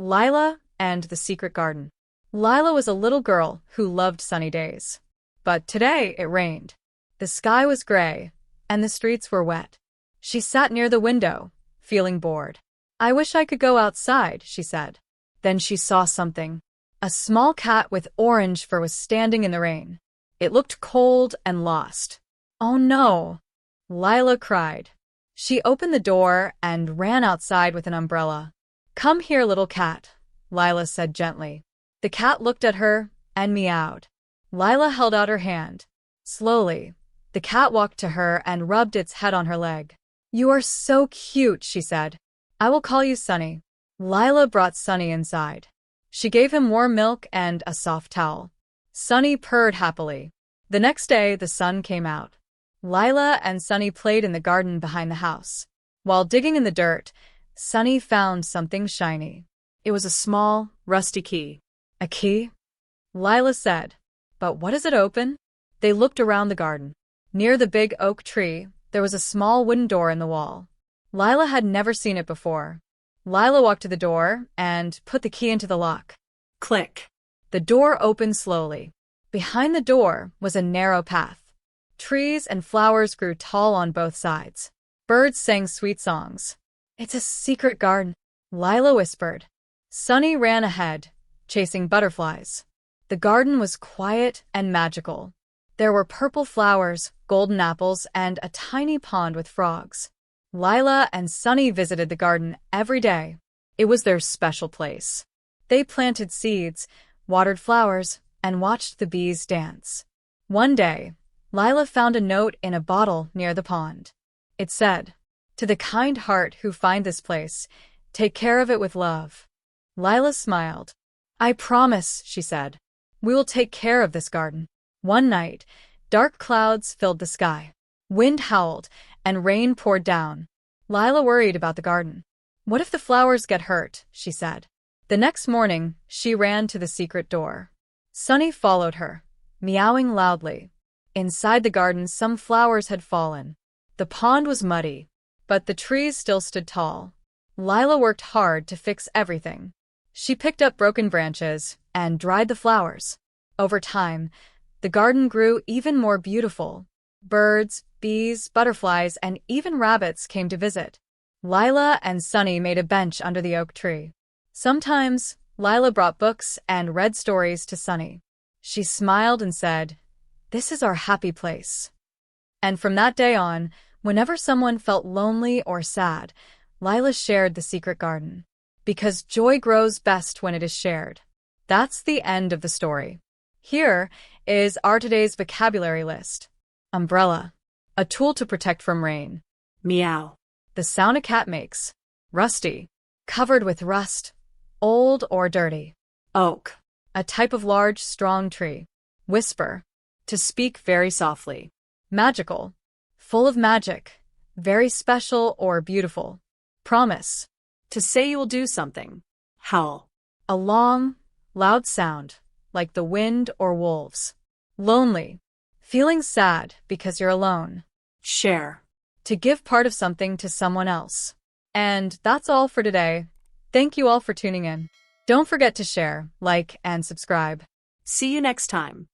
Lila and the Secret Garden. Lila was a little girl who loved sunny days. But today it rained. The sky was gray, and the streets were wet. She sat near the window, feeling bored. "I wish I could go outside," she said. Then she saw something. A small cat with orange fur was standing in the rain. It looked cold and lost. "Oh no!" Lila cried. She opened the door and ran outside with an umbrella. "Come here, little cat," Lila said gently. The cat looked at her and meowed. Lila held out her hand. Slowly, the cat walked to her and rubbed its head on her leg. "You are so cute," she said. "I will call you Sunny." Lila brought Sunny inside. She gave him warm milk and a soft towel. Sunny purred happily. The next day, the sun came out. Lila and Sunny played in the garden behind the house. While digging in the dirt, Sunny found something shiny. It was a small, rusty key. "A key?" Lila said. "But what does it open?" They looked around the garden. Near the big oak tree, there was a small wooden door in the wall. Lila had never seen it before. Lila walked to the door and put the key into the lock. Click. The door opened slowly. Behind the door was a narrow path. Trees and flowers grew tall on both sides. Birds sang sweet songs. "It's a secret garden," Lila whispered. Sunny ran ahead, chasing butterflies. The garden was quiet and magical. There were purple flowers, golden apples, and a tiny pond with frogs. Lila and Sunny visited the garden every day. It was their special place. They planted seeds, watered flowers, and watched the bees dance. One day, Lila found a note in a bottle near the pond. It said, "To the kind heart who find this place, take care of it with love." Lila smiled. "I promise," she said. "We will take care of this garden." One night, dark clouds filled the sky. Wind howled, and rain poured down. Lila worried about the garden. "What if the flowers get hurt?" she said. The next morning, she ran to the secret door. Sunny followed her, meowing loudly. Inside the garden, some flowers had fallen. The pond was muddy, but the trees still stood tall. Lila worked hard to fix everything. She picked up broken branches and dried the flowers. Over time, the garden grew even more beautiful. Birds, bees, butterflies, and even rabbits came to visit. Lila and Sunny made a bench under the oak tree. Sometimes, Lila brought books and read stories to Sunny. She smiled and said, "This is our happy place." And from that day on, whenever someone felt lonely or sad, Lila shared the secret garden. Because joy grows best when it is shared. That's the end of the story. Here is our today's vocabulary list. Umbrella, a tool to protect from rain. Meow, the sound a cat makes. Rusty, covered with rust, old or dirty. Oak, a type of large, strong tree. Whisper, to speak very softly. Magical, full of magic, very special or beautiful. Promise, to say you will do something. Howl, a long, loud sound, like the wind or wolves. Lonely, feeling sad because you're alone. Share, to give part of something to someone else. And that's all for today. Thank you all for tuning in. Don't forget to share, like, and subscribe. See you next time.